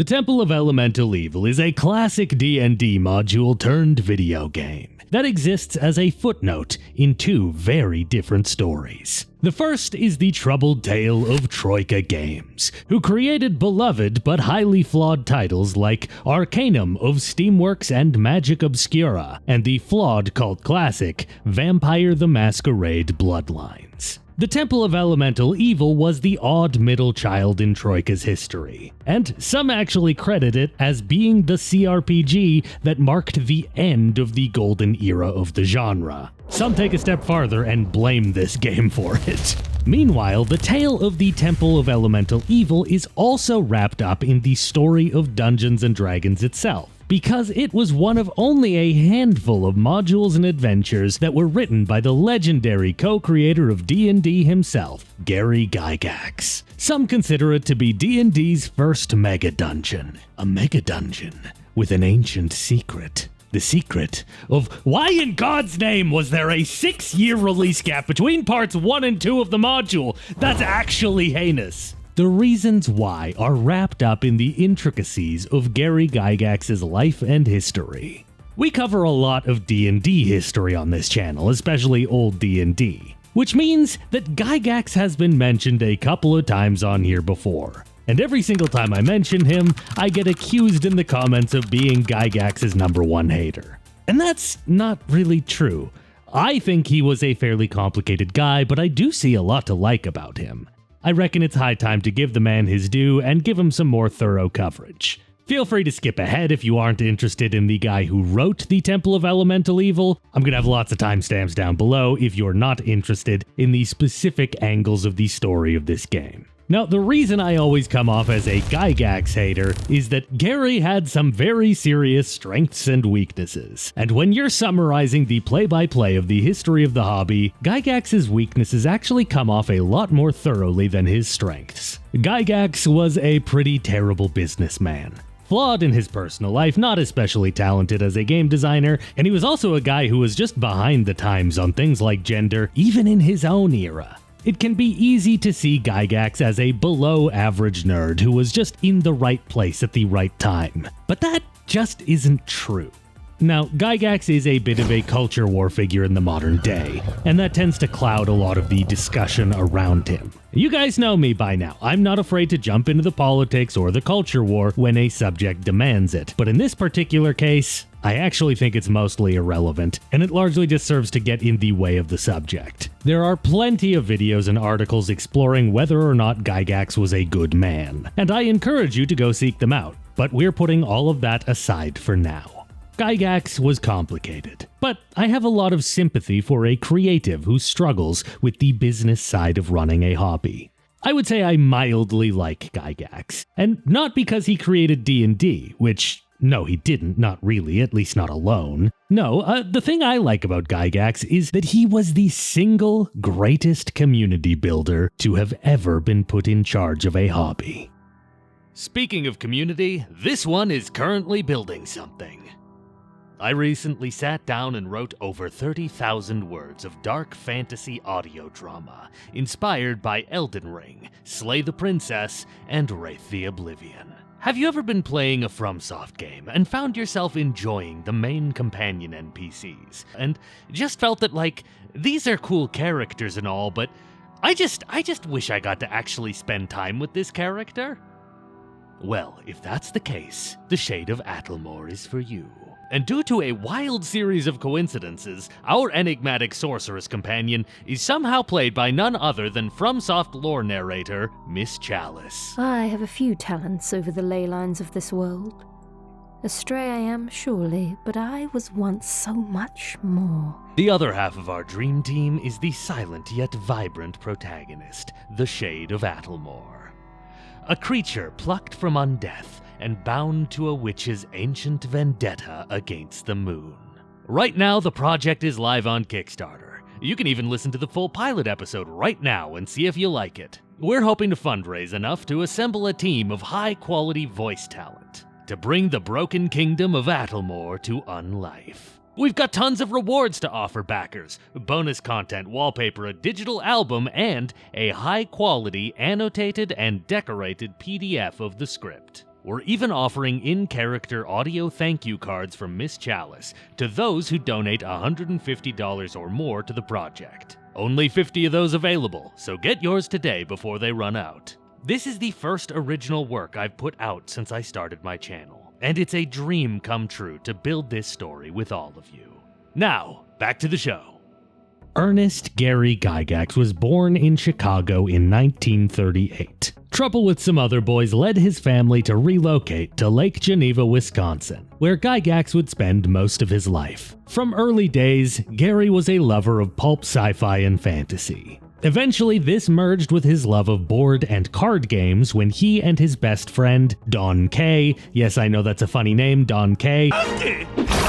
The Temple of Elemental Evil is a classic D&D module turned video game that exists as a footnote in two very different stories. The first is the troubled tale of Troika Games, who created beloved but highly flawed titles like Arcanum of Steamworks and Magic Obscura, and the flawed cult classic Vampire the Masquerade Bloodlines. The Temple of Elemental Evil was the odd middle child in Troika's history, and some actually credit it as being the CRPG that marked the end of the golden era of the genre. Some take a step farther and blame this game for it. Meanwhile, the tale of the Temple of Elemental Evil is also wrapped up in the story of Dungeons & Dragons itself, because it was one of only a handful of modules and adventures that were written by the legendary co-creator of D&D himself, Gary Gygax. Some consider it to be D&D's first mega dungeon, a mega dungeon with an ancient secret. The secret of why in God's name was there a 6-year release gap between parts 1 and 2 of the module? That's actually heinous. The reasons why are wrapped up in the intricacies of Gary Gygax's life and history. We cover a lot of D&D history on this channel, especially old D&D, which means that Gygax has been mentioned a couple of times on here before. And every single time I mention him, I get accused in the comments of being Gygax's #1 hater. And that's not really true. I think he was a fairly complicated guy, but I do see a lot to like about him. I reckon it's high time to give the man his due and give him some more thorough coverage. Feel free to skip ahead if you aren't interested in the guy who wrote the Temple of Elemental Evil. I'm gonna have lots of timestamps down below if you're not interested in the specific angles of the story of this game. Now, the reason I always come off as a Gygax hater is that Gary had some very serious strengths and weaknesses. And when you're summarizing the play-by-play of the history of the hobby, Gygax's weaknesses actually come off a lot more thoroughly than his strengths. Gygax was a pretty terrible businessman. Flawed in his personal life, not especially talented as a game designer, and he was also a guy who was just behind the times on things like gender, even in his own era. It can be easy to see Gygax as a below-average nerd who was just in the right place at the right time, but that just isn't true. Now, Gygax is a bit of a culture war figure in the modern day, and that tends to cloud a lot of the discussion around him. You guys know me by now. I'm not afraid to jump into the politics or the culture war when a subject demands it, but in this particular case, I actually think it's mostly irrelevant, and it largely just serves to get in the way of the subject. There are plenty of videos and articles exploring whether or not Gygax was a good man, and I encourage you to go seek them out, but we're putting all of that aside for now. Gygax was complicated, but I have a lot of sympathy for a creative who struggles with the business side of running a hobby. I would say I mildly like Gygax, and not because he created D&D, which, no, he didn't, not really, at least not alone. No, the thing I like about Gygax is that he was the single greatest community builder to have ever been put in charge of a hobby. Speaking of community, this one is currently building something. I recently sat down and wrote over 30,000 words of dark fantasy audio drama, inspired by Elden Ring, Slay the Princess, and Wraith the Oblivion. Have you ever been playing a FromSoft game and found yourself enjoying the main companion NPCs, and just felt that, like, these are cool characters and all, but I just wish I got to actually spend time with this character? Well, if that's the case, the Shade of Atlmor is for you. And due to a wild series of coincidences, our enigmatic sorceress companion is somehow played by none other than FromSoft lore narrator, Miss Chalice. I have a few talents over the ley lines of this world. Astray I am, surely, but I was once so much more. The other half of our dream team is the silent yet vibrant protagonist, the Shade of Atlmor. A creature plucked from undeath and bound to a witch's ancient vendetta against the moon. Right now, the project is live on Kickstarter. You can even listen to the full pilot episode right now and see if you like it. We're hoping to fundraise enough to assemble a team of high-quality voice talent to bring the broken kingdom of Atlmor to unlife. We've got tons of rewards to offer backers, bonus content, wallpaper, a digital album, and a high-quality, annotated, and decorated PDF of the script. We're even offering in-character audio thank you cards from Miss Chalice to those who donate $150 or more to the project. Only 50 of those available, so get yours today before they run out. This is the first original work I've put out since I started my channel, and it's a dream come true to build this story with all of you. Now, back to the show. Ernest Gary Gygax was born in Chicago in 1938. Trouble with some other boys led his family to relocate to Lake Geneva, Wisconsin, where Gygax would spend most of his life. From early days, Gary was a lover of pulp sci-fi and fantasy. Eventually, this merged with his love of board and card games when he and his best friend, Don K, yes, I know that's a funny name, Don K,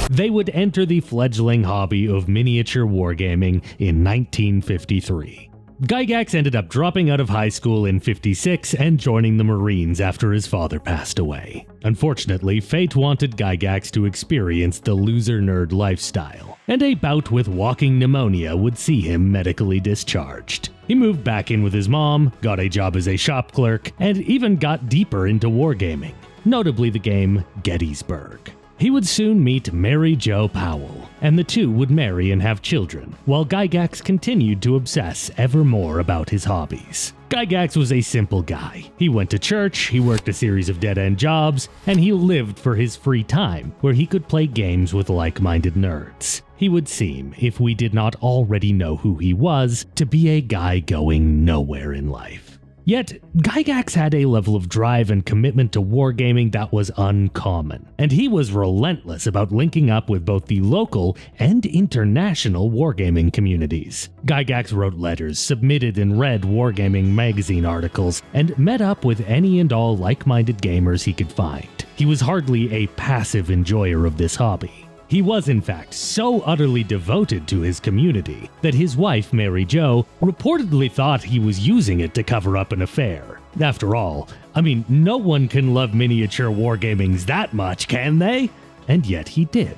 they would enter the fledgling hobby of miniature wargaming in 1953. Gygax ended up dropping out of high school in '56 and joining the Marines after his father passed away. Unfortunately, fate wanted Gygax to experience the loser nerd lifestyle, and a bout with walking pneumonia would see him medically discharged. He moved back in with his mom, got a job as a shop clerk, and even got deeper into wargaming, notably the game Gettysburg. He would soon meet Mary Jo Powell, and the two would marry and have children, while Gygax continued to obsess ever more about his hobbies. Gygax was a simple guy. He went to church, he worked a series of dead-end jobs, and he lived for his free time, where he could play games with like-minded nerds. He would seem, if we did not already know who he was, to be a guy going nowhere in life. Yet, Gygax had a level of drive and commitment to wargaming that was uncommon, and he was relentless about linking up with both the local and international wargaming communities. Gygax wrote letters, submitted and read wargaming magazine articles, and met up with any and all like-minded gamers he could find. He was hardly a passive enjoyer of this hobby. He was, in fact, so utterly devoted to his community that his wife, Mary Jo, reportedly thought he was using it to cover up an affair. After all, no one can love miniature wargamings that much, can they? And yet he did.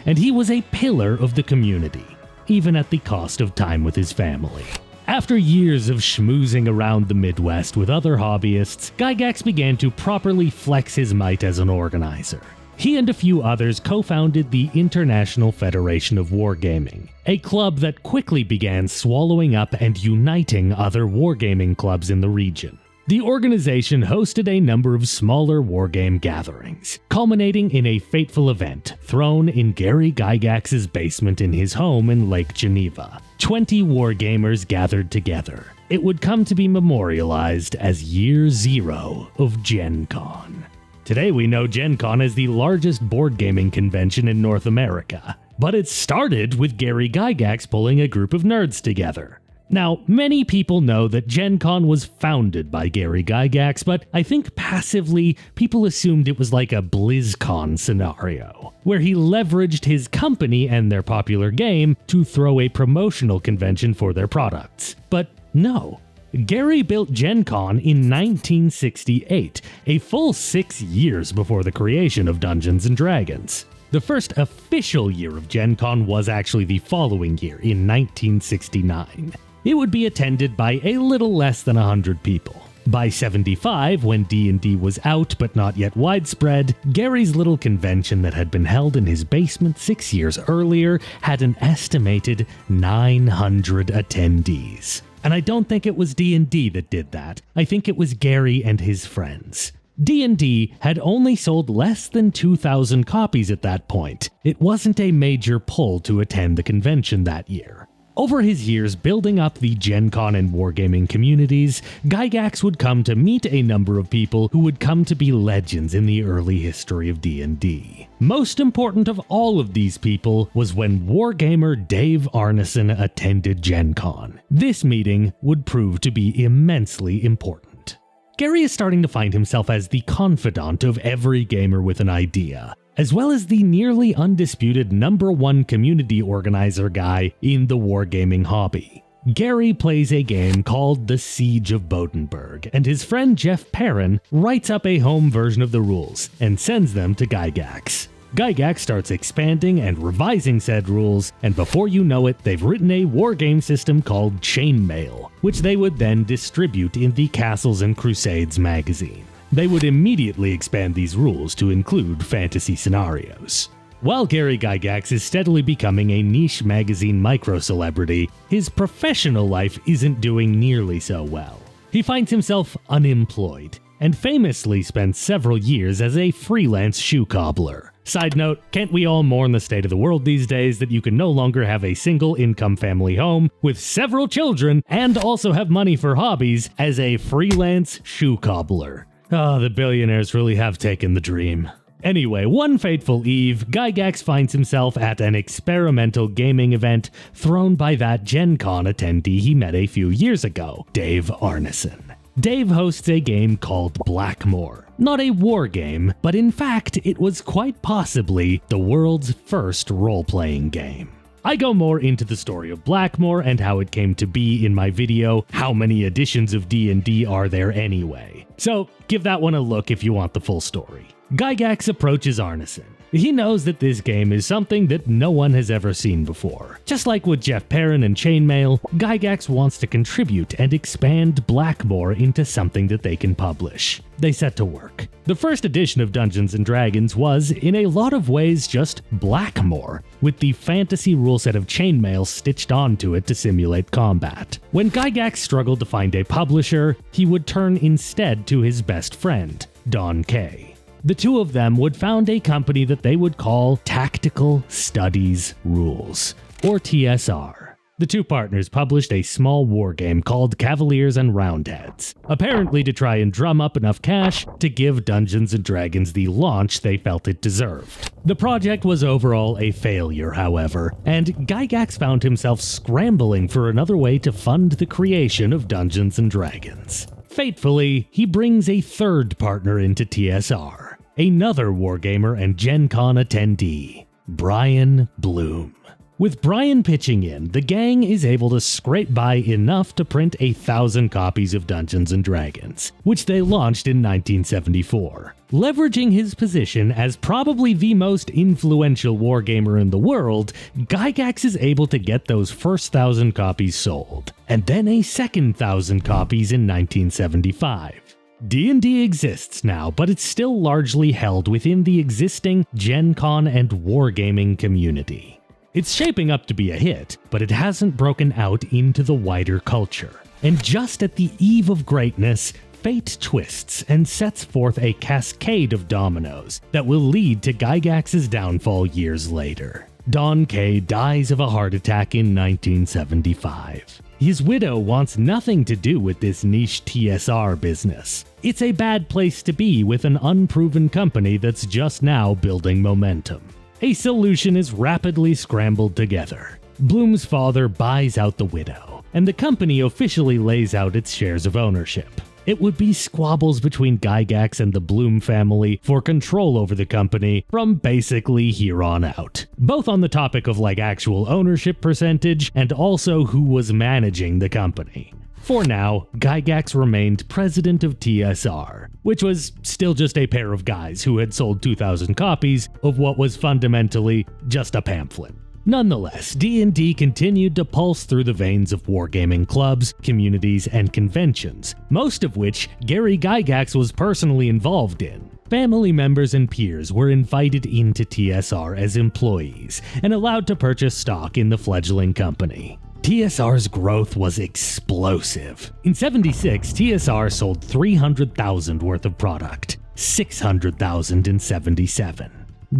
And he was a pillar of the community, even at the cost of time with his family. After years of schmoozing around the Midwest with other hobbyists, Gygax began to properly flex his might as an organizer. He and a few others co-founded the International Federation of Wargaming, a club that quickly began swallowing up and uniting other wargaming clubs in the region. The organization hosted a number of smaller wargame gatherings, culminating in a fateful event thrown in Gary Gygax's basement in his home in Lake Geneva. 20 wargamers gathered together. It would come to be memorialized as Year Zero of Gen Con. Today we know Gen Con is the largest board gaming convention in North America, but it started with Gary Gygax pulling a group of nerds together. Now, many people know that Gen Con was founded by Gary Gygax, but I think passively people assumed it was like a BlizzCon scenario, where he leveraged his company and their popular game to throw a promotional convention for their products. But no. Gary built Gen Con in 1968, a full 6 years before the creation of Dungeons & Dragons. The first official year of Gen Con was actually the following year, in 1969. It would be attended by a little less than 100 people. By 75, when D&D was out but not yet widespread, Gary's little convention that had been held in his basement 6 years earlier had an estimated 900 attendees. And I don't think it was D&D that did that. I think it was Gary and his friends. D&D had only sold less than 2,000 copies at that point. It wasn't a major pull to attend the convention that year. Over his years building up the Gen Con and wargaming communities, Gygax would come to meet a number of people who would come to be legends in the early history of D&D. Most important of all of these people was when wargamer Dave Arneson attended Gen Con. This meeting would prove to be immensely important. Gary is starting to find himself as the confidant of every gamer with an idea, as well as the nearly undisputed #1 community organizer guy in the wargaming hobby. Gary plays a game called The Siege of Bodenberg, and his friend Jeff Perrin writes up a home version of the rules and sends them to Gygax. Gygax starts expanding and revising said rules, and before you know it, they've written a wargame system called Chainmail, which they would then distribute in the Castles and Crusades magazine. they would immediately expand these rules to include fantasy scenarios. While Gary Gygax is steadily becoming a niche magazine micro-celebrity, his professional life isn't doing nearly so well. He finds himself unemployed, and famously spent several years as a freelance shoe cobbler. Side note, can't we all mourn the state of the world these days that you can no longer have a single income family home with several children and also have money for hobbies as a freelance shoe cobbler? Ah, the billionaires really have taken the dream. Anyway, one fateful eve, Gygax finds himself at an experimental gaming event thrown by that Gen Con attendee he met a few years ago, Dave Arneson. Dave hosts a game called Blackmore. Not a war game, but in fact, it was quite possibly the world's first role-playing game. I go more into the story of Blackmore and how it came to be in my video, How Many Editions of D&D Are There Anyway? So give that one a look if you want the full story. Gygax approaches Arneson. He knows that this game is something that no one has ever seen before. Just like with Jeff Perrin and Chainmail, Gygax wants to contribute and expand Blackmore into something that they can publish. They set to work. The first edition of Dungeons & Dragons was, in a lot of ways, just Blackmore, with the fantasy rule set of Chainmail stitched onto it to simulate combat. When Gygax struggled to find a publisher, he would turn instead to his best friend, Don Kay. The two of them would found a company that they would call Tactical Studies Rules, or TSR. The two partners published a small war game called Cavaliers and Roundheads, apparently to try and drum up enough cash to give Dungeons & Dragons the launch they felt it deserved. The project was overall a failure, however, and Gygax found himself scrambling for another way to fund the creation of Dungeons & Dragons. Fatefully, he brings a third partner into TSR, another wargamer and Gen Con attendee, Brian Bloom. With Brian pitching in, the gang is able to scrape by enough to print 1,000 copies of Dungeons & Dragons, which they launched in 1974. Leveraging his position as probably the most influential wargamer in the world, Gygax is able to get those first 1,000 copies sold, and then a second 1,000 copies in 1975. D&D exists now, but it's still largely held within the existing Gen Con and wargaming community. It's shaping up to be a hit, but it hasn't broken out into the wider culture. And just at the eve of greatness, fate twists and sets forth a cascade of dominoes that will lead to Gygax's downfall years later. Don Kay dies of a heart attack in 1975. His widow wants nothing to do with this niche TSR business. It's a bad place to be with an unproven company that's just now building momentum. A solution is rapidly scrambled together. Bloom's father buys out the widow, and the company officially lays out its shares of ownership. It would be squabbles between Gygax and the Bloom family for control over the company from basically here on out. Both on the topic of actual ownership percentage and also who was managing the company. For now, Gygax remained president of TSR, which was still just a pair of guys who had sold 2,000 copies of what was fundamentally just a pamphlet. Nonetheless, D&D continued to pulse through the veins of wargaming clubs, communities, and conventions, most of which Gary Gygax was personally involved in. Family members and peers were invited into TSR as employees and allowed to purchase stock in the fledgling company. TSR's growth was explosive. In '76, TSR sold 300,000 worth of product, 600,000 in '77.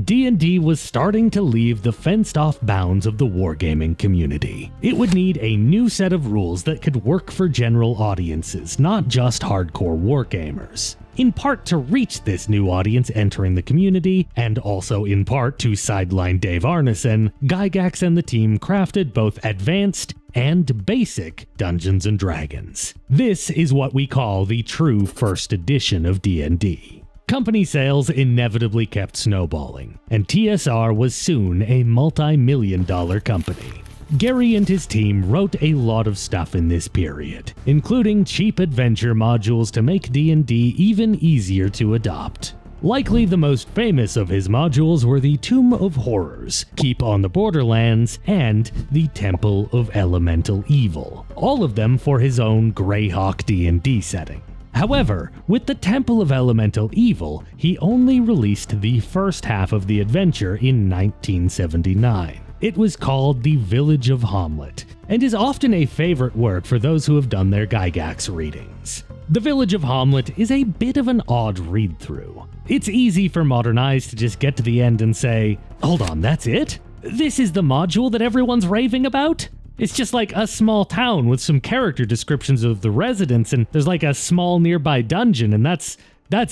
D&D was starting to leave the fenced-off bounds of the wargaming community. It would need a new set of rules that could work for general audiences, not just hardcore wargamers. In part to reach this new audience entering the community, and also in part to sideline Dave Arneson, Gygax and the team crafted both advanced and basic Dungeons & Dragons. This is what we call the true first edition of D&D. Company sales inevitably kept snowballing, and TSR was soon a multi-million-dollar company. Gary and his team wrote a lot of stuff in this period, including cheap adventure modules to make D&D even easier to adopt. Likely the most famous of his modules were the Tomb of Horrors, Keep on the Borderlands, and the Temple of Elemental Evil, all of them for his own Greyhawk D&D setting. However, with the Temple of Elemental Evil, he only released the first half of the adventure in 1979. It was called The Village of Hamlet, and is often a favorite work for those who have done their Gygax readings. The Village of Hamlet is a bit of an odd read-through. It's easy for modern eyes to just get to the end and say, hold on, that's it? This is the module that everyone's raving about? It's just like a small town with some character descriptions of the residents, and there's like a small nearby dungeon, and that's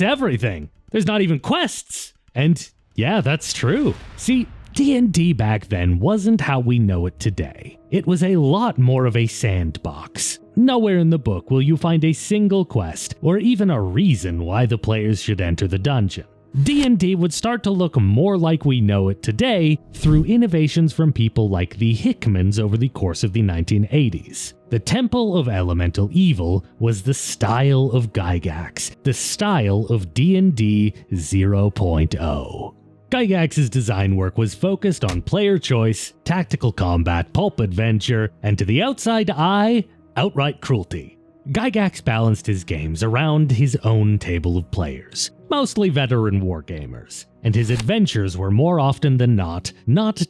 everything. There's not even quests. And yeah, that's true. See, D&D back then wasn't how we know it today. It was a lot more of a sandbox. Nowhere in the book will you find a single quest, or even a reason why the players should enter the dungeon. D&D would start to look more like we know it today through innovations from people like the Hickmans over the course of the 1980s. The Temple of Elemental Evil was the style of Gygax, the style of D&D 0.0. Gygax's design work was focused on player choice, tactical combat, pulp adventure, and to the outside eye, outright cruelty. Gygax balanced his games around his own table of players, mostly veteran wargamers, and his adventures were more often than not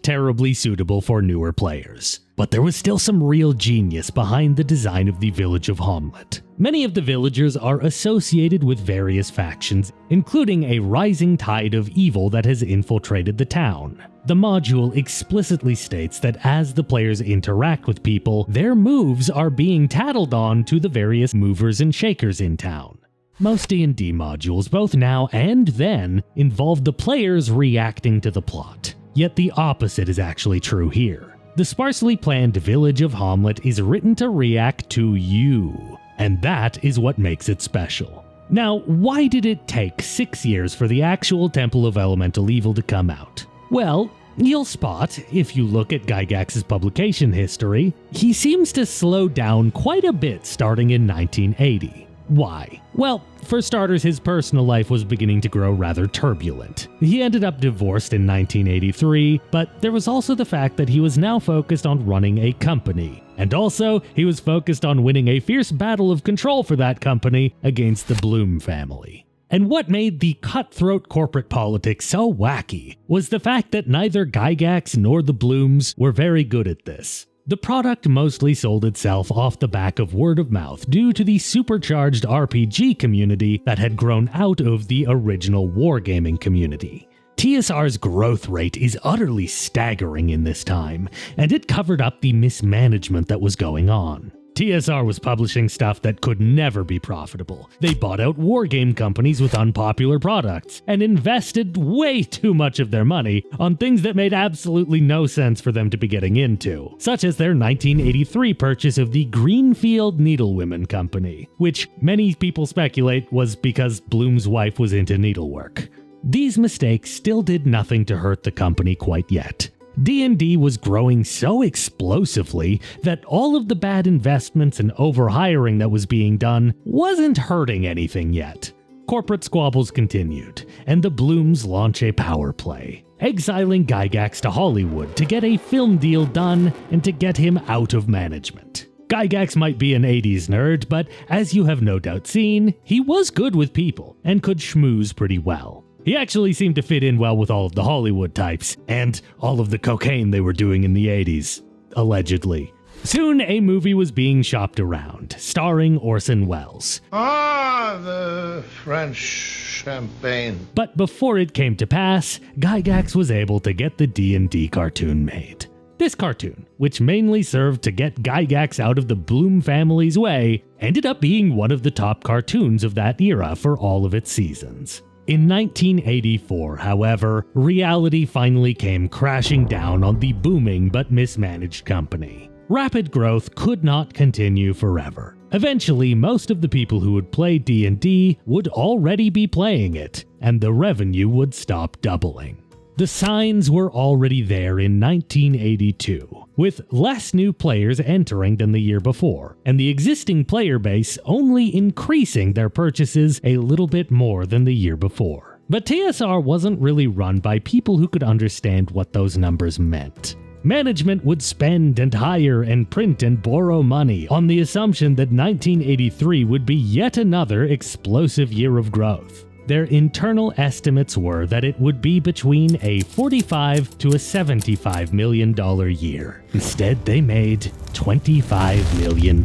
terribly suitable for newer players. But there was still some real genius behind the design of the Village of Hamlet. Many of the villagers are associated with various factions, including a rising tide of evil that has infiltrated the town. The module explicitly states that as the players interact with people, their moves are being tattled on to the various movers and shakers in town. Most D&D modules, both now and then, involve the players reacting to the plot. Yet the opposite is actually true here. The sparsely planned Village of Hamlet is written to react to you, and that is what makes it special. Now, why did it take 6 years for the actual Temple of Elemental Evil to come out? Well, you'll spot, if you look at Gygax's publication history, he seems to slow down quite a bit starting in 1980. Why? Well, for starters, his personal life was beginning to grow rather turbulent. He ended up divorced in 1983, but there was also the fact that he was now focused on running a company. And also, he was focused on winning a fierce battle of control for that company against the Bloom family. And what made the cutthroat corporate politics so wacky was the fact that neither Gygax nor the Blooms were very good at this. The product mostly sold itself off the back of word of mouth due to the supercharged RPG community that had grown out of the original wargaming community. TSR's growth rate is utterly staggering in this time, and it covered up the mismanagement that was going on. TSR was publishing stuff that could never be profitable. They bought out wargame companies with unpopular products, and invested way too much of their money on things that made absolutely no sense for them to be getting into, such as their 1983 purchase of the Greenfield Needlewomen Company, which many people speculate was because Bloom's wife was into needlework. These mistakes still did nothing to hurt the company quite yet. D&D was growing so explosively that all of the bad investments and overhiring that was being done wasn't hurting anything yet. Corporate squabbles continued, and the Blooms launch a power play, exiling Gygax to Hollywood to get a film deal done and to get him out of management. Gygax might be an 80s nerd, but as you have no doubt seen, he was good with people and could schmooze pretty well. He actually seemed to fit in well with all of the Hollywood types, and all of the cocaine they were doing in the 80s, allegedly. Soon, a movie was being shopped around, starring Orson Welles. Ah, the French champagne. But before it came to pass, Gygax was able to get the D&D cartoon made. This cartoon, which mainly served to get Gygax out of the Bloom family's way, ended up being one of the top cartoons of that era for all of its seasons. In 1984, however, reality finally came crashing down on the booming but mismanaged company. Rapid growth could not continue forever. Eventually, most of the people who would play D&D would already be playing it, and the revenue would stop doubling. The signs were already there in 1982, with less new players entering than the year before, and the existing player base only increasing their purchases a little bit more than the year before. But TSR wasn't really run by people who could understand what those numbers meant. Management would spend and hire and print and borrow money on the assumption that 1983 would be yet another explosive year of growth. Their internal estimates were that it would be between a $45 to a $75 million year. Instead, they made $25 million,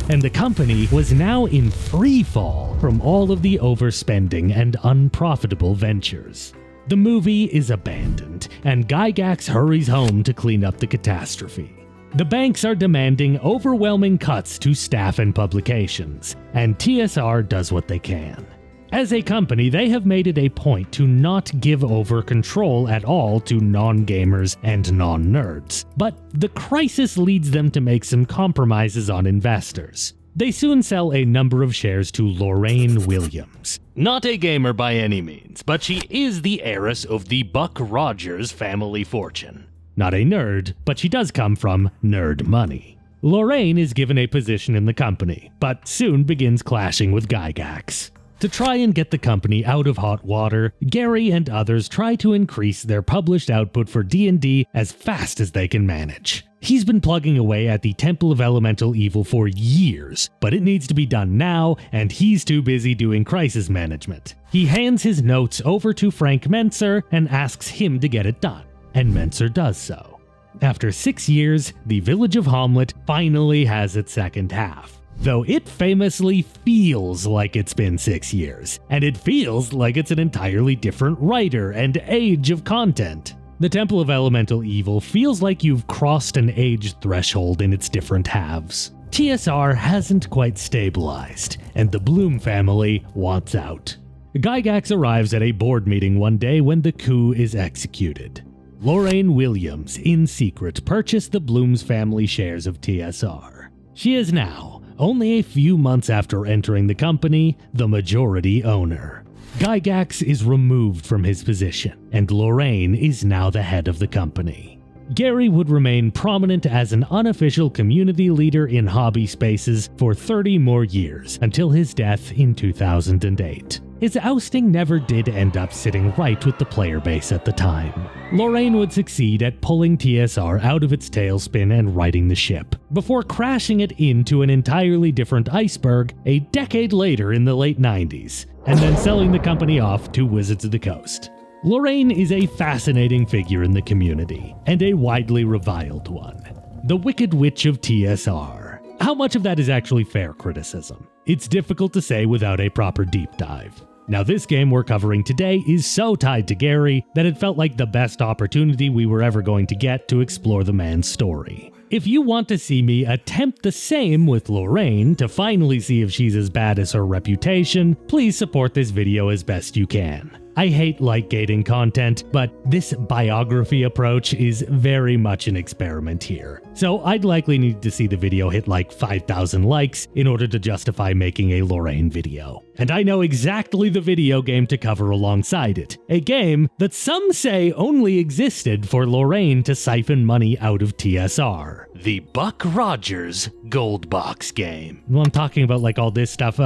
and the company was now in free fall from all of the overspending and unprofitable ventures. The movie is abandoned, and Gygax hurries home to clean up the catastrophe. The banks are demanding overwhelming cuts to staff and publications, and TSR does what they can. As a company, they have made it a point to not give over control at all to non-gamers and non-nerds, but the crisis leads them to make some compromises on investors. They soon sell a number of shares to Lorraine Williams. Not a gamer by any means, but she is the heiress of the Buck Rogers family fortune. Not a nerd, but she does come from nerd money. Lorraine is given a position in the company, but soon begins clashing with Gygax. To try and get the company out of hot water, Gary and others try to increase their published output for D&D as fast as they can manage. He's been plugging away at the Temple of Elemental Evil for years, but it needs to be done now, and he's too busy doing crisis management. He hands his notes over to Frank Mentzer and asks him to get it done, and Mentzer does so. After 6 years, the village of Hamlet finally has its second half. Though it famously feels like it's been 6 years, and it feels like it's an entirely different writer and age of content. The Temple of Elemental Evil feels like you've crossed an age threshold in its different halves. TSR hasn't quite stabilized, and the Bloom family wants out. Gygax arrives at a board meeting one day when the coup is executed. Lorraine Williams, in secret, purchased the Bloom's family shares of TSR. She is now, only a few months after entering the company, the majority owner. Gygax is removed from his position, and Lorraine is now the head of the company. Gary would remain prominent as an unofficial community leader in hobby spaces for 30 more years, until his death in 2008. His ousting never did end up sitting right with the player base at the time. Lorraine would succeed at pulling TSR out of its tailspin and righting the ship, before crashing it into an entirely different iceberg a decade later in the late 90s, and then selling the company off to Wizards of the Coast. Lorraine is a fascinating figure in the community, and a widely reviled one. The Wicked Witch of TSR. How much of that is actually fair criticism? It's difficult to say without a proper deep dive. Now, this game we're covering today is so tied to Gary that it felt like the best opportunity we were ever going to get to explore the man's story. If you want to see me attempt the same with Lorraine to finally see if she's as bad as her reputation, please support this video as best you can. I hate like-gating content, but this biography approach is very much an experiment here. So I'd likely need to see the video hit like 5,000 likes in order to justify making a Lorraine video. And I know exactly the video game to cover alongside it, a game that some say only existed for Lorraine to siphon money out of TSR. The Buck Rogers Gold Box game. When I'm talking about like all this stuff,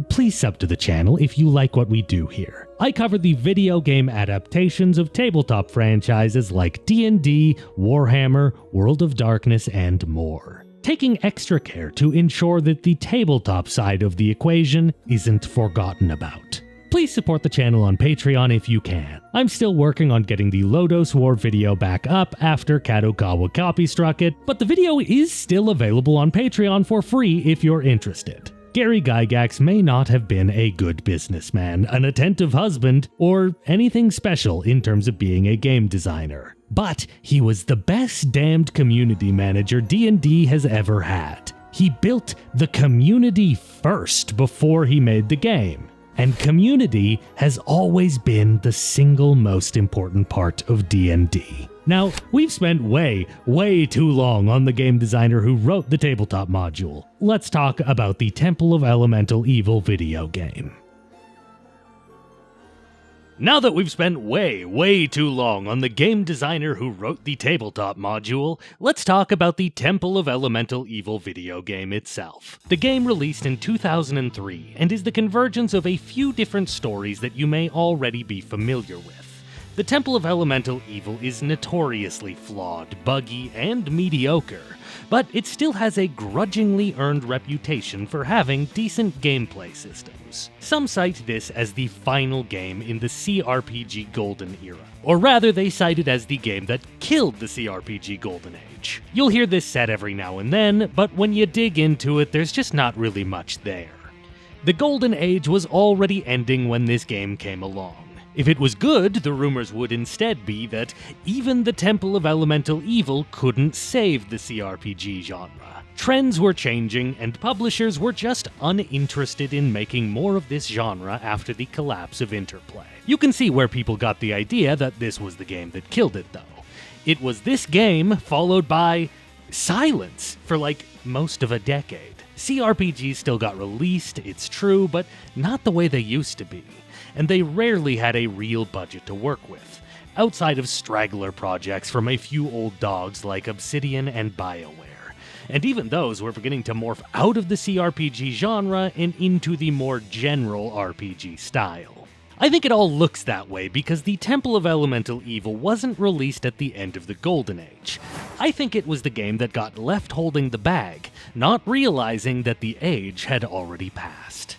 please sub to the channel if you like what we do here. I cover the video game adaptations of tabletop franchises like D&D, Warhammer, World of Darkness, and more, taking extra care to ensure that the tabletop side of the equation isn't forgotten about. Please support the channel on Patreon if you can. I'm still working on getting the Lodos War video back up after Kadokawa copy struck it, but the video is still available on Patreon for free if you're interested. Gary Gygax may not have been a good businessman, an attentive husband, or anything special in terms of being a game designer. But he was the best damned community manager D&D has ever had. He built the community first before he made the game. And community has always been the single most important part of D&D. Now, we've spent way too long on the game designer who wrote the tabletop module. Let's talk about the Temple of Elemental Evil video game. Now that we've spent way too long on the game designer who wrote the tabletop module, let's talk about the Temple of Elemental Evil video game itself. The game released in 2003 and is the convergence of a few different stories that you may already be familiar with. The Temple of Elemental Evil is notoriously flawed, buggy, and mediocre, but it still has a grudgingly earned reputation for having decent gameplay systems. Some cite this as the final game in the CRPG Golden Era, or rather they cite it as the game that killed the CRPG Golden Age. You'll hear this said every now and then, but when you dig into it, there's just not really much there. The Golden Age was already ending when this game came along. If it was good, the rumors would instead be that even the Temple of Elemental Evil couldn't save the CRPG genre. Trends were changing, and publishers were just uninterested in making more of this genre after the collapse of Interplay. You can see where people got the idea that this was the game that killed it, though. It was this game followed by silence for most of a decade. CRPGs still got released, it's true, but not the way they used to be. And they rarely had a real budget to work with, outside of straggler projects from a few old dogs like Obsidian and BioWare. And even those were beginning to morph out of the CRPG genre and into the more general RPG style. I think it all looks that way because the Temple of Elemental Evil wasn't released at the end of the Golden Age. I think it was the game that got left holding the bag, not realizing that the age had already passed.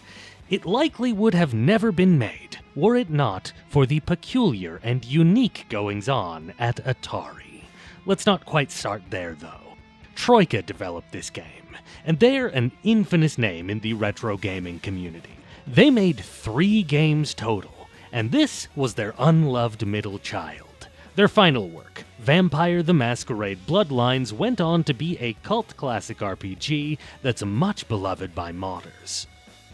It likely would have never been made, were it not for the peculiar and unique goings-on at Atari. Let's not quite start there, though. Troika developed this game, and they're an infamous name in the retro gaming community. They made 3 games total, and this was their unloved middle child. Their final work, Vampire the Masquerade Bloodlines, went on to be a cult classic RPG that's much beloved by modders.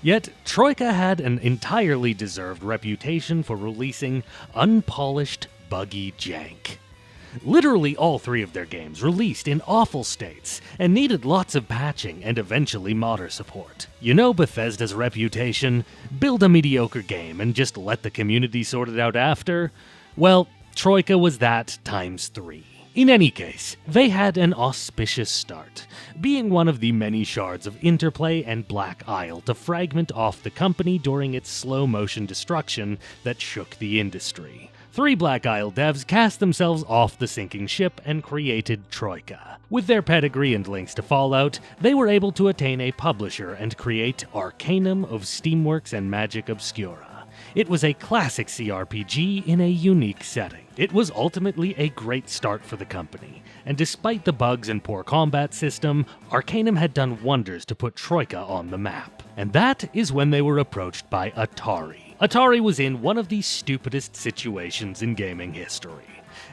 Yet, Troika had an entirely deserved reputation for releasing unpolished, buggy jank. Literally all 3 of their games released in awful states and needed lots of patching and eventually modder support. You know Bethesda's reputation? Build a mediocre game and just let the community sort it out after? Well, Troika was that times 3. In any case, they had an auspicious start, being one of the many shards of Interplay and Black Isle to fragment off the company during its slow-motion destruction that shook the industry. 3 Black Isle devs cast themselves off the sinking ship and created Troika. With their pedigree and links to Fallout, they were able to attain a publisher and create Arcanum of Steamworks and Magic Obscura. It was a classic CRPG in a unique setting. It was ultimately a great start for the company, and despite the bugs and poor combat system, Arcanum had done wonders to put Troika on the map. And that is when they were approached by Atari. Atari was in one of the stupidest situations in gaming history.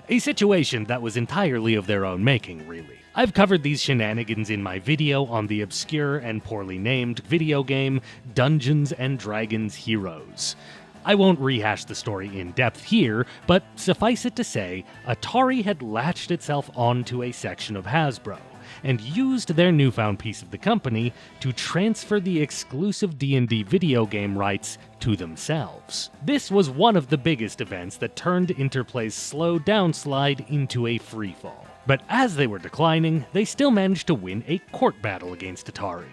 A situation that was entirely of their own making, really. I've covered these shenanigans in my video on the obscure and poorly named video game Dungeons & Dragons Heroes. I won't rehash the story in depth here, but suffice it to say, Atari had latched itself onto a section of Hasbro, and used their newfound piece of the company to transfer the exclusive D&D video game rights to themselves. This was one of the biggest events that turned Interplay's slow downslide into a freefall. But as they were declining, they still managed to win a court battle against Atari.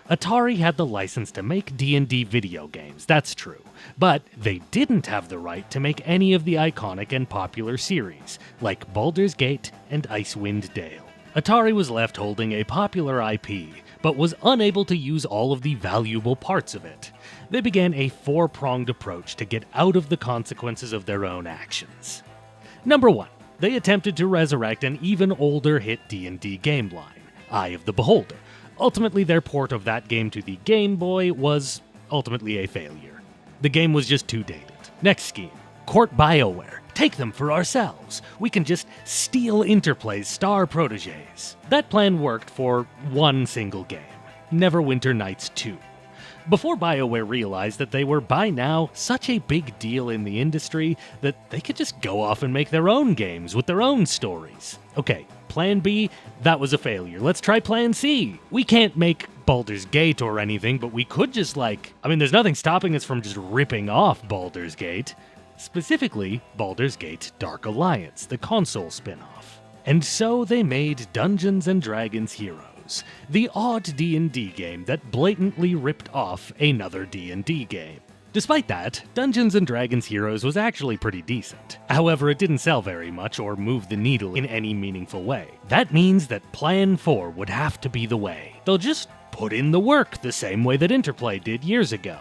Atari had the license to make D&D video games, that's true, but they didn't have the right to make any of the iconic and popular series, like Baldur's Gate and Icewind Dale. Atari was left holding a popular IP, but was unable to use all of the valuable parts of it. They began a 4-pronged approach to get out of the consequences of their own actions. Number 1. They attempted to resurrect an even older hit D&D game line, Eye of the Beholder. Ultimately, their port of that game to the Game Boy was ultimately a failure. The game was just too dated. Next scheme. Court BioWare. Take them for ourselves. We can just steal Interplay's star proteges. That plan worked for one single game, Neverwinter Nights 2. Before BioWare realized that they were by now such a big deal in the industry that they could just go off and make their own games with their own stories. Okay, Plan B, that was a failure. Let's try Plan C. We can't make Baldur's Gate or anything, but we could just there's nothing stopping us from just ripping off Baldur's Gate. Specifically, Baldur's Gate Dark Alliance, the console spin-off. And so they made Dungeons & Dragons Heroes, the odd D&D game that blatantly ripped off another D&D game. Despite that, Dungeons & Dragons Heroes was actually pretty decent. However, it didn't sell very much or move the needle in any meaningful way. That means that Plan 4 would have to be the way. They'll just put in the work the same way that Interplay did years ago.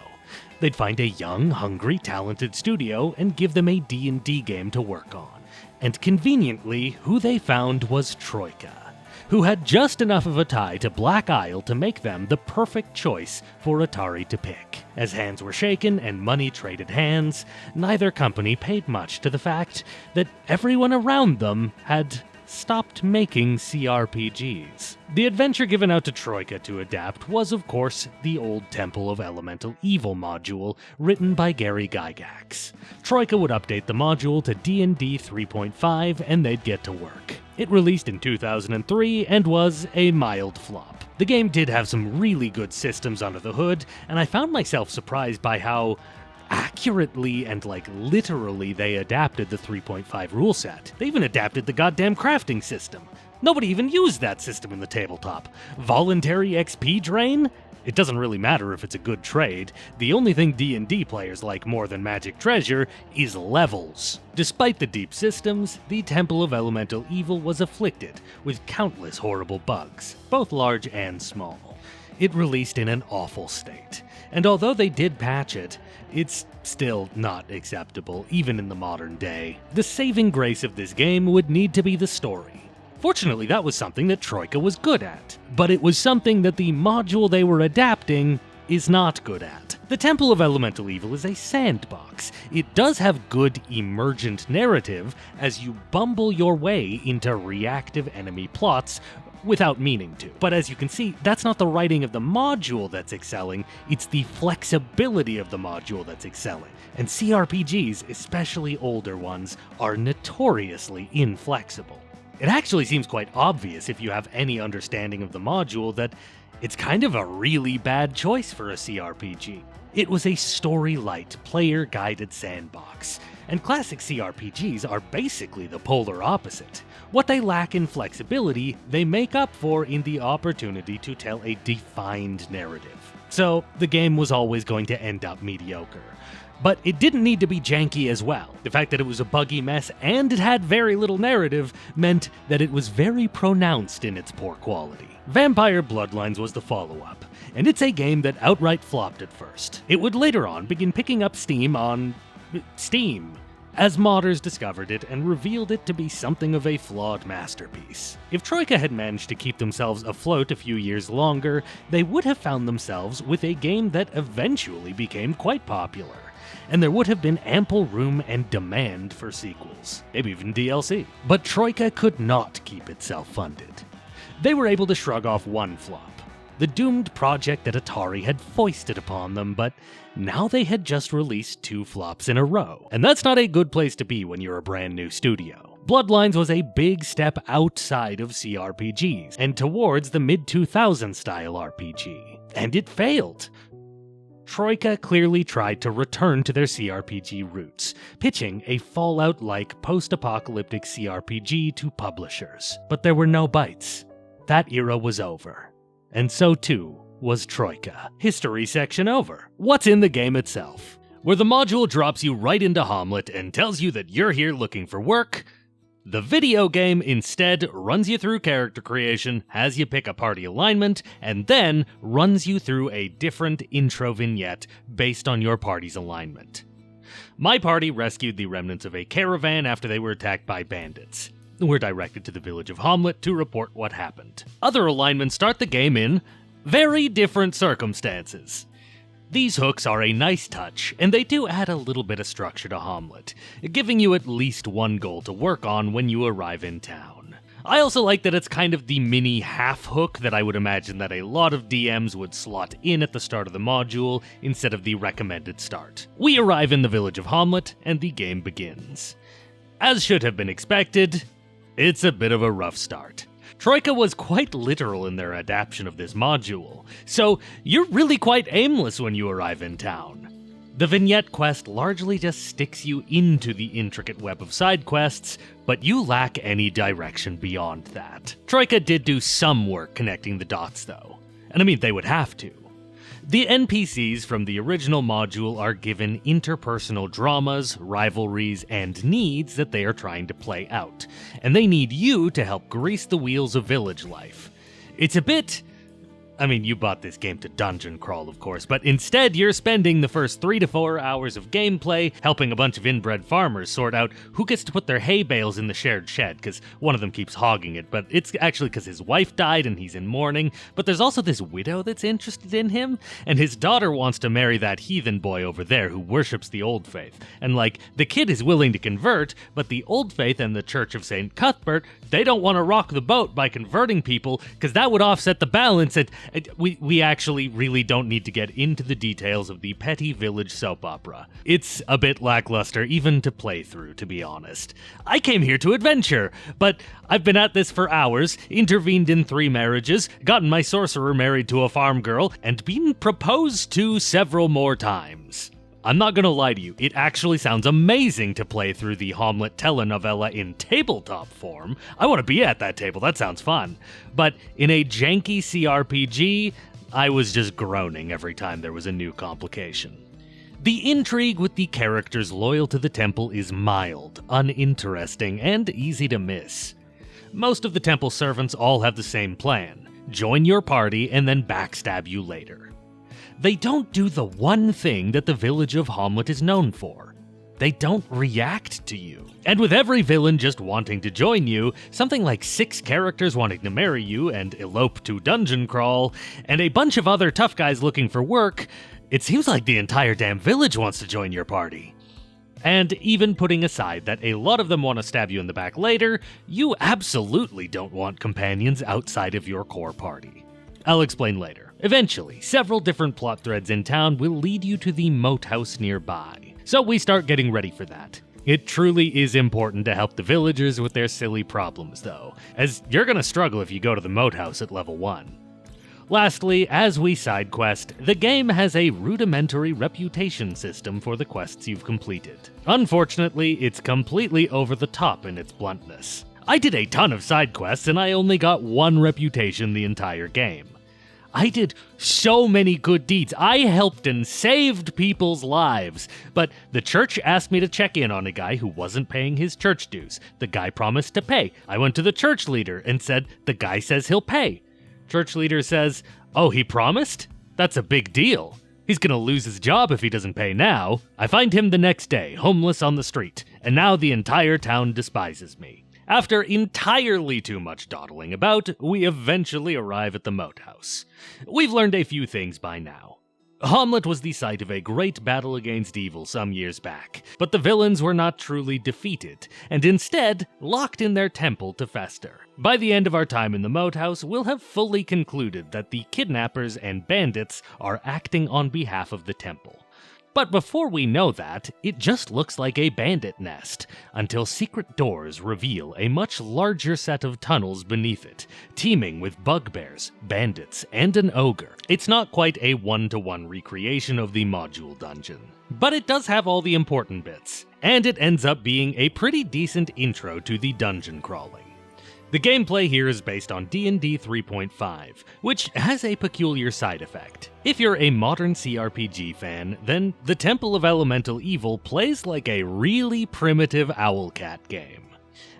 They'd find a young, hungry, talented studio and give them a D&D game to work on. And conveniently, who they found was Troika, who had just enough of a tie to Black Isle to make them the perfect choice for Atari to pick. As hands were shaken and money traded hands, neither company paid much to the fact that everyone around them had stopped making CRPGs. The adventure given out to Troika to adapt was, of course, the old Temple of Elemental Evil module, written by Gary Gygax. Troika would update the module to D&D 3.5 and they'd get to work. It released in 2003 and was a mild flop. The game did have some really good systems under the hood, and I found myself surprised by how accurately and literally they adapted the 3.5 rule set. They even adapted the goddamn crafting system. Nobody even used that system in the tabletop. Voluntary XP drain? It doesn't really matter if it's a good trade. The only thing D&D players like more than Magic Treasure is levels. Despite the deep systems, the Temple of Elemental Evil was afflicted with countless horrible bugs, both large and small. It released in an awful state, and although they did patch it, it's still not acceptable, even in the modern day. The saving grace of this game would need to be the story. Fortunately, that was something that Troika was good at, but it was something that the module they were adapting is not good at. The Temple of Elemental Evil is a sandbox. It does have good emergent narrative as you bumble your way into reactive enemy plots without meaning to. But as you can see, that's not the writing of the module that's excelling, it's the flexibility of the module that's excelling. And CRPGs, especially older ones, are notoriously inflexible. It actually seems quite obvious if you have any understanding of the module that it's kind of a really bad choice for a CRPG. It was a story-light, player-guided sandbox, and classic CRPGs are basically the polar opposite. What they lack in flexibility, they make up for in the opportunity to tell a defined narrative. So, the game was always going to end up mediocre. But it didn't need to be janky as well. The fact that it was a buggy mess and it had very little narrative meant that it was very pronounced in its poor quality. Vampire Bloodlines was the follow-up, and it's a game that outright flopped at first. It would later on begin picking up steam on Steam, as modders discovered it and revealed it to be something of a flawed masterpiece. If Troika had managed to keep themselves afloat a few years longer, they would have found themselves with a game that eventually became quite popular, and there would have been ample room and demand for sequels, maybe even DLC. But Troika could not keep itself funded. They were able to shrug off one flop, the doomed project that Atari had foisted upon them, but now they had just released 2 flops in a row. And that's not a good place to be when you're a brand new studio. Bloodlines was a big step outside of CRPGs, and towards the mid-2000s style RPG. And it failed. Troika clearly tried to return to their CRPG roots, pitching a Fallout-like post-apocalyptic CRPG to publishers. But there were no bites. That era was over. And so too was Troika. History section over. What's in the game itself? Where the module drops you right into Hamlet and tells you that you're here looking for work, the video game instead runs you through character creation, has you pick a party alignment, and then runs you through a different intro vignette based on your party's alignment. My party rescued the remnants of a caravan after they were attacked by bandits. We're directed to the village of Hamlet to report what happened. Other alignments start the game in very different circumstances. These hooks are a nice touch, and they do add a little bit of structure to Hamlet, giving you at least one goal to work on when you arrive in town. I also like that it's kind of the mini half hook that I would imagine that a lot of DMs would slot in at the start of the module instead of the recommended start. We arrive in the village of Hamlet, and the game begins. As should have been expected, it's a bit of a rough start. Troika was quite literal in their adaptation of this module, so you're really quite aimless when you arrive in town. The vignette quest largely just sticks you into the intricate web of side quests, but you lack any direction beyond that. Troika did do some work connecting the dots though, and I mean they would have to. The NPCs from the original module are given interpersonal dramas, rivalries, and needs that they are trying to play out, and they need you to help grease the wheels of village life. It's a bit... I mean, you bought this game to dungeon crawl, of course, but instead you're spending the first 3 to 4 hours of gameplay helping a bunch of inbred farmers sort out who gets to put their hay bales in the shared shed, because one of them keeps hogging it, but it's actually because his wife died and he's in mourning. But there's also this widow that's interested in him, and his daughter wants to marry that heathen boy over there who worships the Old Faith. And the kid is willing to convert, but the Old Faith and the Church of St. Cuthbert, they don't want to rock the boat by converting people, because that would offset the balance. We actually really don't need to get into the details of the petty village soap opera. It's a bit lackluster even to play through, to be honest. I came here to adventure, but I've been at this for hours, intervened in 3 marriages, gotten my sorcerer married to a farm girl, and been proposed to several more times. I'm not gonna lie to you, it actually sounds amazing to play through the Hamlet telenovela in tabletop form. I want to be at that table, that sounds fun. But in a janky CRPG, I was just groaning every time there was a new complication. The intrigue with the characters loyal to the temple is mild, uninteresting, and easy to miss. Most of the temple servants all have the same plan: join your party and then backstab you later. They don't do the one thing that the village of Hamlet is known for. They don't react to you. And with every villain just wanting to join you, something like 6 characters wanting to marry you and elope to dungeon crawl, and a bunch of other tough guys looking for work, it seems like the entire damn village wants to join your party. And even putting aside that a lot of them want to stab you in the back later, you absolutely don't want companions outside of your core party. I'll explain later. Eventually, several different plot threads in town will lead you to the moat house nearby, so we start getting ready for that. It truly is important to help the villagers with their silly problems though, as you're gonna struggle if you go to the moat house at level 1. Lastly, as we side quest, the game has a rudimentary reputation system for the quests you've completed. Unfortunately, it's completely over the top in its bluntness. I did a ton of side quests and I only got 1 reputation the entire game. I did so many good deeds. I helped and saved people's lives. But the church asked me to check in on a guy who wasn't paying his church dues. The guy promised to pay. I went to the church leader and said, the guy says he'll pay. Church leader says, oh, he promised? That's a big deal. He's gonna lose his job if he doesn't pay now. I find him the next day, homeless on the street, and now the entire town despises me. After entirely too much dawdling about, we eventually arrive at the moat house. We've learned a few things by now. Hamlet was the site of a great battle against evil some years back, but the villains were not truly defeated, and instead locked in their temple to fester. By the end of our time in the moat house, we'll have fully concluded that the kidnappers and bandits are acting on behalf of the temple. But before we know that, it just looks like a bandit nest, until secret doors reveal a much larger set of tunnels beneath it, teeming with bugbears, bandits, and an ogre. It's not quite a one-to-one recreation of the module dungeon, but it does have all the important bits, and it ends up being a pretty decent intro to the dungeon crawling. The gameplay here is based on D&D 3.5, which has a peculiar side effect. If you're a modern CRPG fan, then the Temple of Elemental Evil plays like a really primitive Owlcat game.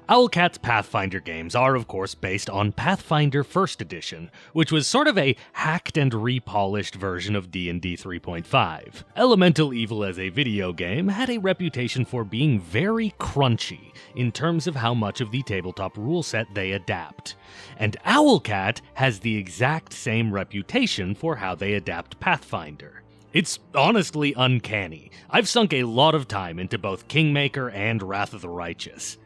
Owlcat's Pathfinder games are, of course, based on Pathfinder 1st Edition, which was sort of a hacked and repolished version of D&D 3.5. Elemental Evil as a video game had a reputation for being very crunchy in terms of how much of the tabletop rule set they adapt. And Owlcat has the exact same reputation for how they adapt Pathfinder. It's honestly uncanny. I've sunk a lot of time into both Kingmaker and Wrath of the Righteous.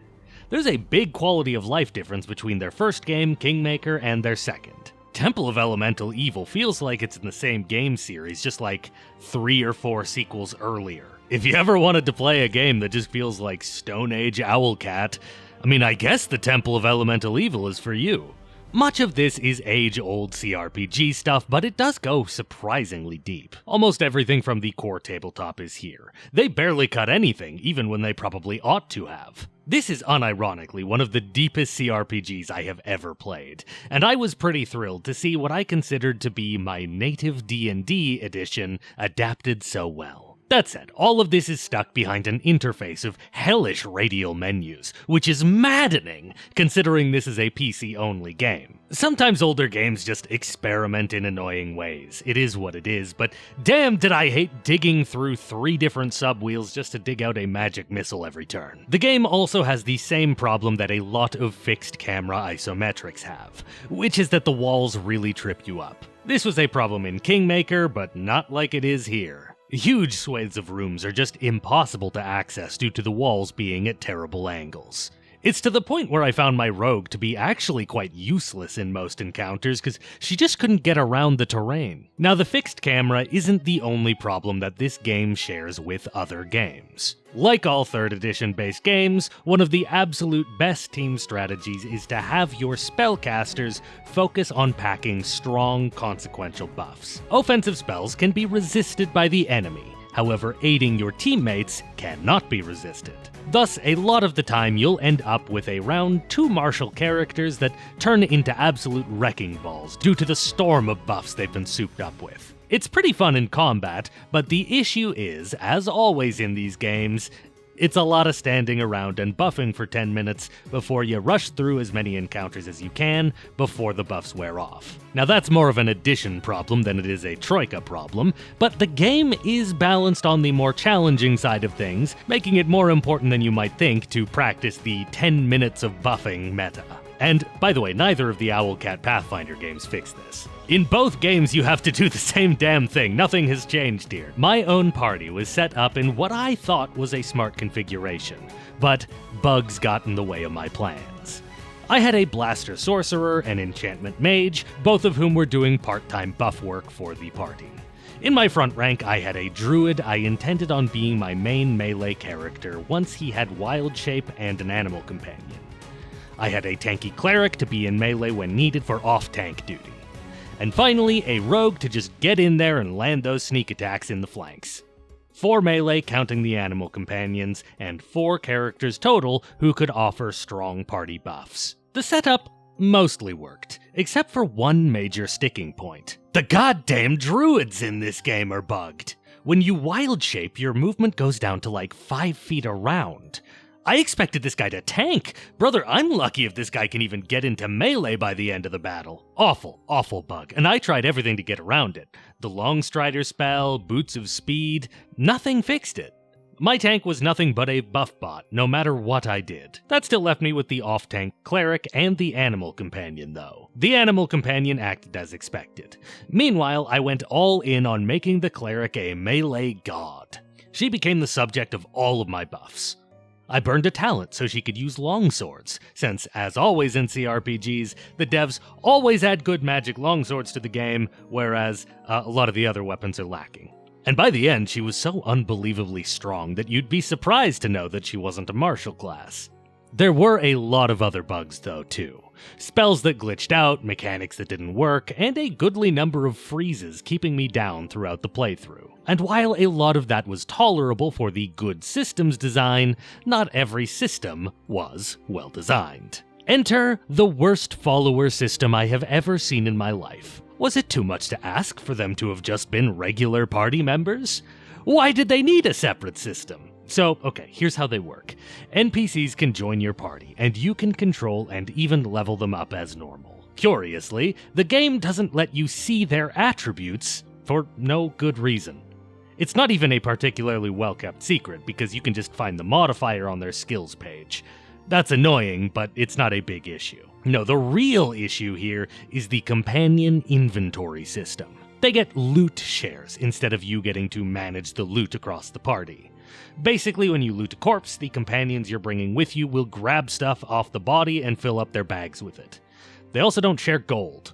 There's a big quality of life difference between their first game, Kingmaker, and their second. Temple of Elemental Evil feels like it's in the same game series, just like 3 or 4 sequels earlier. If you ever wanted to play a game that just feels like Stone Age Owlcat, I guess the Temple of Elemental Evil is for you. Much of this is age-old CRPG stuff, but it does go surprisingly deep. Almost everything from the core tabletop is here. They barely cut anything, even when they probably ought to have. This is unironically one of the deepest CRPGs I have ever played, and I was pretty thrilled to see what I considered to be my native D&D edition adapted so well. That said, all of this is stuck behind an interface of hellish radial menus, which is maddening, considering this is a PC-only game. Sometimes older games just experiment in annoying ways. It is what it is, but damn did I hate digging through 3 different subwheels just to dig out a magic missile every turn. The game also has the same problem that a lot of fixed camera isometrics have, which is that the walls really trip you up. This was a problem in Kingmaker, but not like it is here. Huge swathes of rooms are just impossible to access due to the walls being at terrible angles. It's to the point where I found my rogue to be actually quite useless in most encounters because she just couldn't get around the terrain. Now, the fixed camera isn't the only problem that this game shares with other games. Like all 3rd edition based games, one of the absolute best team strategies is to have your spellcasters focus on packing strong, consequential buffs. Offensive spells can be resisted by the enemy, however, aiding your teammates cannot be resisted. Thus, a lot of the time you'll end up with around 2 martial characters that turn into absolute wrecking balls due to the storm of buffs they've been souped up with. It's pretty fun in combat, but the issue is, as always in these games, it's a lot of standing around and buffing for 10 minutes before you rush through as many encounters as you can before the buffs wear off. Now that's more of an addition problem than it is a Troika problem, but the game is balanced on the more challenging side of things, making it more important than you might think to practice the 10 minutes of buffing meta. And, by the way, neither of the Owlcat Pathfinder games fix this. In both games, you have to do the same damn thing. Nothing has changed here. My own party was set up in what I thought was a smart configuration, but bugs got in the way of my plans. I had a Blaster Sorcerer and Enchantment Mage, both of whom were doing part-time buff work for the party. In my front rank, I had a Druid I intended on being my main melee character once he had Wild Shape and an Animal Companion. I had a tanky Cleric to be in melee when needed for off-tank duty. And finally, a Rogue to just get in there and land those sneak attacks in the flanks. 4 melee counting the Animal Companions, and 4 characters total who could offer strong party buffs. The setup mostly worked, except for one major sticking point. The goddamn Druids in this game are bugged. When you Wild Shape, your movement goes down to like 5 feet around. I expected this guy to tank. Brother, I'm lucky if this guy can even get into melee by the end of the battle. Awful, awful bug, and I tried everything to get around it. The Long Strider spell, Boots of Speed, nothing fixed it. My tank was nothing but a buff bot, no matter what I did. That still left me with the off-tank Cleric and the Animal Companion, though. The Animal Companion acted as expected. Meanwhile, I went all in on making the Cleric a melee god. She became the subject of all of my buffs. I burned a talent so she could use longswords, since, as always in CRPGs, the devs always add good magic longswords to the game, whereas a lot of the other weapons are lacking. And by the end, she was so unbelievably strong that you'd be surprised to know that she wasn't a martial class. There were a lot of other bugs, though, too. Spells that glitched out, mechanics that didn't work, and a goodly number of freezes keeping me down throughout the playthrough. And while a lot of that was tolerable for the good systems design, not every system was well designed. Enter the worst follower system I have ever seen in my life. Was it too much to ask for them to have just been regular party members? Why did they need a separate system? So, okay, here's how they work. NPCs can join your party, and you can control and even level them up as normal. Curiously, the game doesn't let you see their attributes for no good reason. It's not even a particularly well-kept secret, because you can just find the modifier on their skills page. That's annoying, but it's not a big issue. No, the real issue here is the companion inventory system. They get loot shares instead of you getting to manage the loot across the party. Basically, when you loot a corpse, the companions you're bringing with you will grab stuff off the body and fill up their bags with it. They also don't share gold.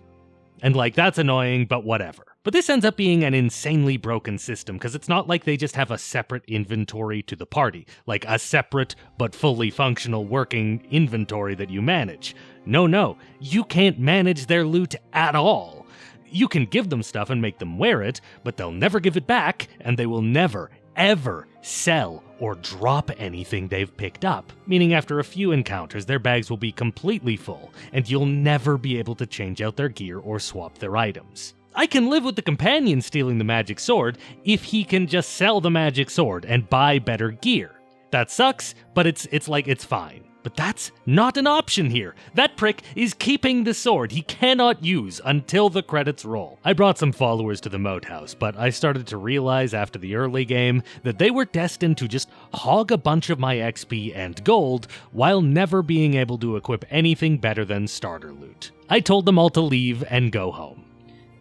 And that's annoying, but whatever. But this ends up being an insanely broken system, because it's not like they just have a separate inventory to the party, like a separate but fully functional working inventory that you manage. No, you can't manage their loot at all. You can give them stuff and make them wear it, but they'll never give it back, and they will never, ever sell or drop anything they've picked up, meaning after a few encounters their bags will be completely full, and you'll never be able to change out their gear or swap their items. I can live with the companion stealing the magic sword if he can just sell the magic sword and buy better gear. That sucks, but it's fine. But that's not an option here. That prick is keeping the sword he cannot use until the credits roll. I brought some followers to the moat house, but I started to realize after the early game that they were destined to just hog a bunch of my XP and gold while never being able to equip anything better than starter loot. I told them all to leave and go home.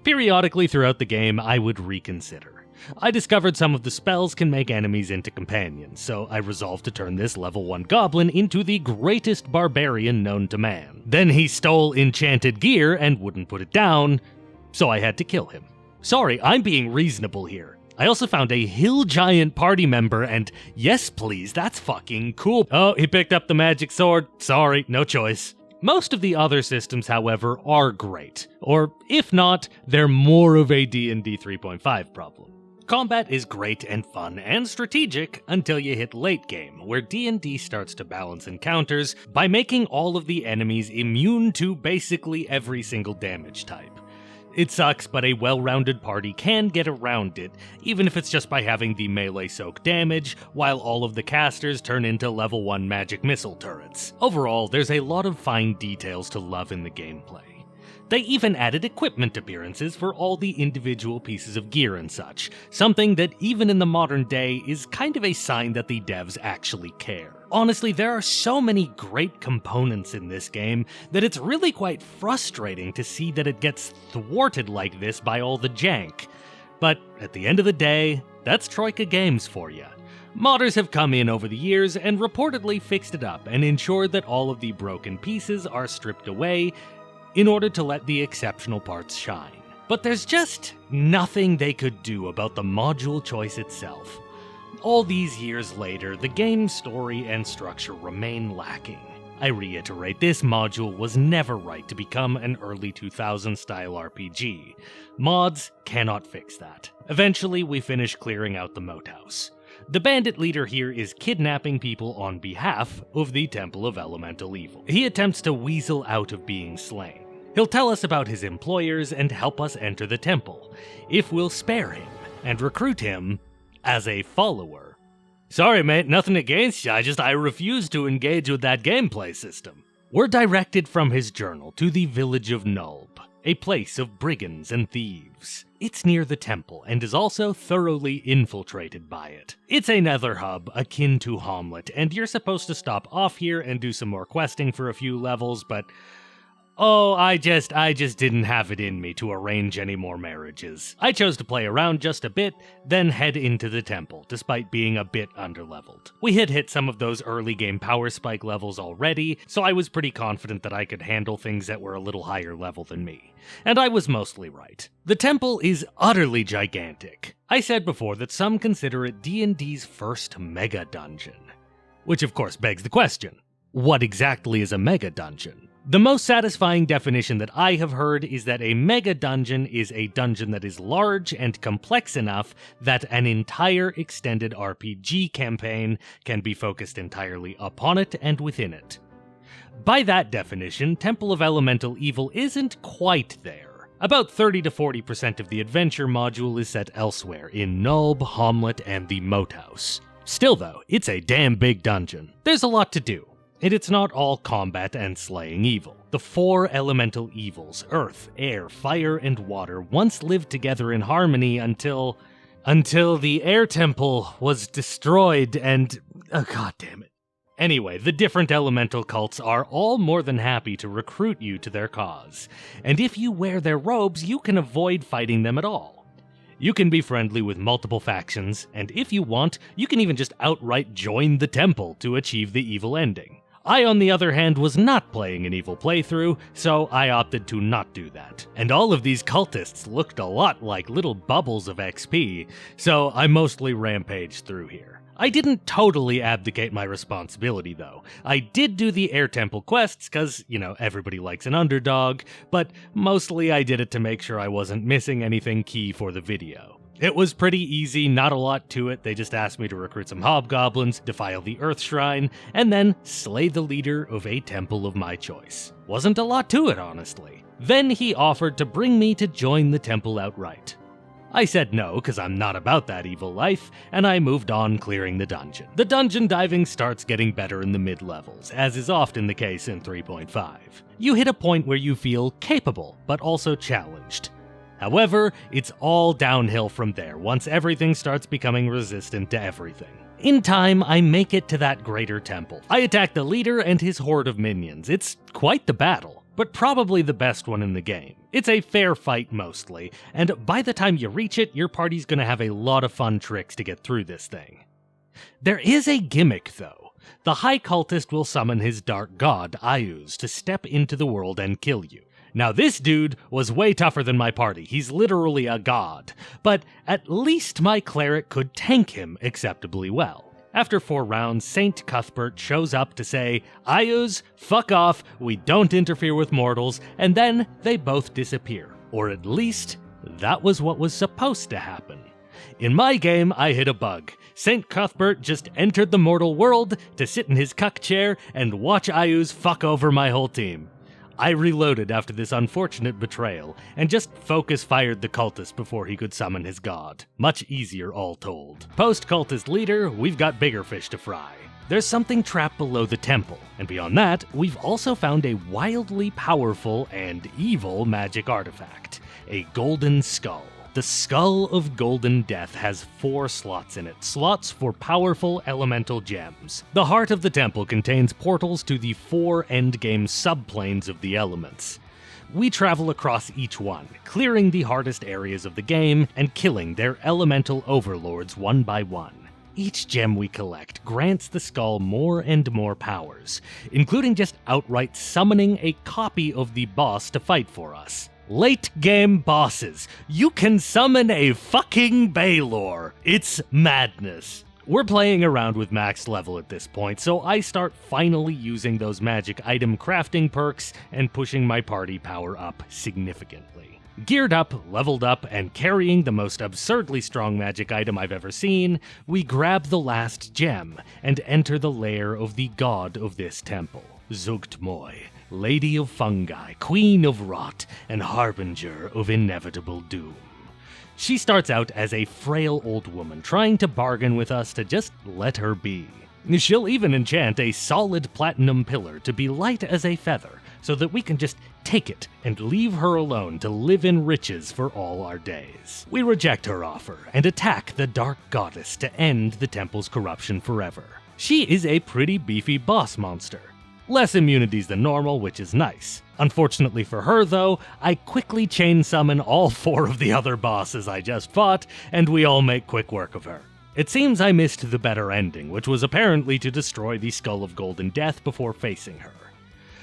Periodically throughout the game, I would reconsider. I discovered some of the spells can make enemies into companions, so I resolved to turn this level 1 goblin into the greatest barbarian known to man. Then he stole enchanted gear and wouldn't put it down, so I had to kill him. Sorry, I'm being reasonable here. I also found a hill giant party member, and yes please, that's fucking cool. Oh, he picked up the magic sword. Sorry, no choice. Most of the other systems, however, are great, or if not, they're more of a D&D 3.5 problem. Combat is great and fun and strategic until you hit late game, where D&D starts to balance encounters by making all of the enemies immune to basically every single damage type. It sucks, but a well-rounded party can get around it, even if it's just by having the melee soak damage, while all of the casters turn into level 1 magic missile turrets. Overall, there's a lot of fine details to love in the gameplay. They even added equipment appearances for all the individual pieces of gear and such, something that even in the modern day is kind of a sign that the devs actually care. Honestly, there are so many great components in this game that it's really quite frustrating to see that it gets thwarted like this by all the jank. But at the end of the day, that's Troika Games for you. Modders have come in over the years and reportedly fixed it up and ensured that all of the broken pieces are stripped away in order to let the exceptional parts shine. But there's just nothing they could do about the module choice itself. All these years later, the game's story and structure remain lacking. I reiterate, this module was never right to become an early 2000s style RPG. Mods cannot fix that. Eventually, we finish clearing out the moat house. The bandit leader here is kidnapping people on behalf of the Temple of Elemental Evil. He attempts to weasel out of being slain. He'll tell us about his employers and help us enter the temple, if we'll spare him and recruit him as a follower. Sorry mate, nothing against you, I refuse to engage with that gameplay system. We're directed from his journal to the village of Nulb, a place of brigands and thieves. It's near the temple and is also thoroughly infiltrated by it. It's a nether hub akin to Hamlet, and you're supposed to stop off here and do some more questing for a few levels, but oh, I just didn't have it in me to arrange any more marriages. I chose to play around just a bit, then head into the temple, despite being a bit underleveled. We had hit some of those early game power spike levels already, so I was pretty confident that I could handle things that were a little higher level than me. And I was mostly right. The temple is utterly gigantic. I said before that some consider it D&D's first mega dungeon. Which of course begs the question, what exactly is a mega dungeon? The most satisfying definition that I have heard is that a mega dungeon is a dungeon that is large and complex enough that an entire extended RPG campaign can be focused entirely upon it and within it. By that definition, Temple of Elemental Evil isn't quite there. About 30 to 40% of the adventure module is set elsewhere, in Nulb, Hamlet, and the Moat House. Still though, it's a damn big dungeon. There's a lot to do. And it's not all combat and slaying evil. The 4 elemental evils, earth, air, fire, and water, once lived together in harmony until the air temple was destroyed and oh god damn it. Anyway, the different elemental cults are all more than happy to recruit you to their cause. And if you wear their robes, you can avoid fighting them at all. You can be friendly with multiple factions, and if you want, you can even just outright join the temple to achieve the evil ending. I, on the other hand, was not playing an evil playthrough, so I opted to not do that. And all of these cultists looked a lot like little bubbles of XP, so I mostly rampaged through here. I didn't totally abdicate my responsibility though. I did do the Air Temple quests, cause, everybody likes an underdog, but mostly I did it to make sure I wasn't missing anything key for the video. It was pretty easy, not a lot to it. They just asked me to recruit some hobgoblins, defile the Earth Shrine, and then slay the leader of a temple of my choice. Wasn't a lot to it, honestly. Then he offered to bring me to join the temple outright. I said no, because I'm not about that evil life, and I moved on clearing the dungeon. The dungeon diving starts getting better in the mid-levels, as is often the case in 3.5. You hit a point where you feel capable, but also challenged. However, it's all downhill from there once everything starts becoming resistant to everything. In time, I make it to that greater temple. I attack the leader and his horde of minions. It's quite the battle, but probably the best one in the game. It's a fair fight mostly, and by the time you reach it, your party's gonna have a lot of fun tricks to get through this thing. There is a gimmick though. The High Cultist will summon his dark god, Ayuz, to step into the world and kill you. Now this dude was way tougher than my party, he's literally a god, but at least my cleric could tank him acceptably well. After 4 rounds, Saint Cuthbert shows up to say, Ayuz, fuck off, we don't interfere with mortals, and then they both disappear. Or at least, that was what was supposed to happen. In my game, I hit a bug. Saint Cuthbert just entered the mortal world to sit in his cuck chair and watch Ayuz fuck over my whole team. I reloaded after this unfortunate betrayal, and just focus-fired the cultist before he could summon his god. Much easier, all told. Post-cultist leader, we've got bigger fish to fry. There's something trapped below the temple, and beyond that, we've also found a wildly powerful and evil magic artifact, a golden skull. The Skull of Golden Death has 4 slots in it, slots for powerful elemental gems. The heart of the temple contains portals to the 4 endgame subplanes of the elements. We travel across each one, clearing the hardest areas of the game and killing their elemental overlords one by one. Each gem we collect grants the skull more and more powers, including just outright summoning a copy of the boss to fight for us. Late game bosses. You can summon a fucking Baylor. It's madness. We're playing around with max level at this point, so I start finally using those magic item crafting perks and pushing my party power up significantly. Geared up, leveled up, and carrying the most absurdly strong magic item I've ever seen, we grab the last gem and enter the lair of the god of this temple, Zugtmoy, Lady of Fungi, Queen of Rot, and Harbinger of Inevitable Doom. She starts out as a frail old woman trying to bargain with us to just let her be. She'll even enchant a solid platinum pillar to be light as a feather, so that we can just take it and leave her alone to live in riches for all our days. We reject her offer and attack the Dark Goddess to end the temple's corruption forever. She is a pretty beefy boss monster. Less immunities than normal, which is nice. Unfortunately for her, though, I quickly chain summon all 4 of the other bosses I just fought, and we all make quick work of her. It seems I missed the better ending, which was apparently to destroy the Skull of Golden Death before facing her.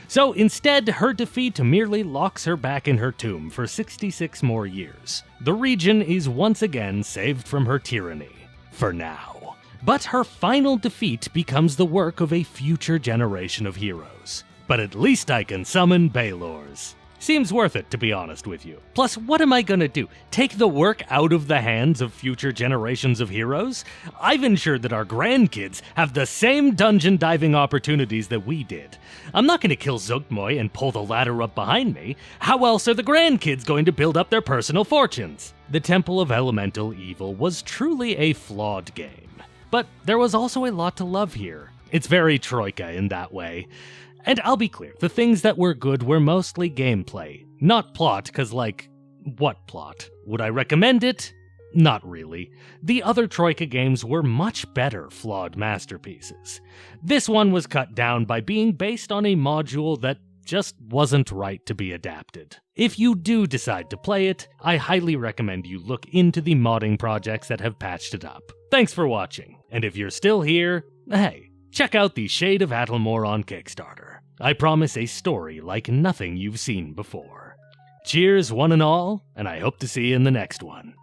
So instead, her defeat merely locks her back in her tomb for 66 more years. The region is once again saved from her tyranny. For now. But her final defeat becomes the work of a future generation of heroes. But at least I can summon Baylors. Seems worth it, to be honest with you. Plus, what am I gonna do? Take the work out of the hands of future generations of heroes? I've ensured that our grandkids have the same dungeon diving opportunities that we did. I'm not gonna kill Zugtmoy and pull the ladder up behind me. How else are the grandkids going to build up their personal fortunes? The Temple of Elemental Evil was truly a flawed game. But there was also a lot to love here. It's very Troika in that way. And I'll be clear, the things that were good were mostly gameplay, not plot, cause like, what plot? Would I recommend it? Not really. The other Troika games were much better flawed masterpieces. This one was cut down by being based on a module that just wasn't right to be adapted. If you do decide to play it, I highly recommend you look into the modding projects that have patched it up. Thanks for watching, and if you're still here, hey, check out the Shade of Attlemore on Kickstarter. I promise a story like nothing you've seen before. Cheers one and all, and I hope to see you in the next one.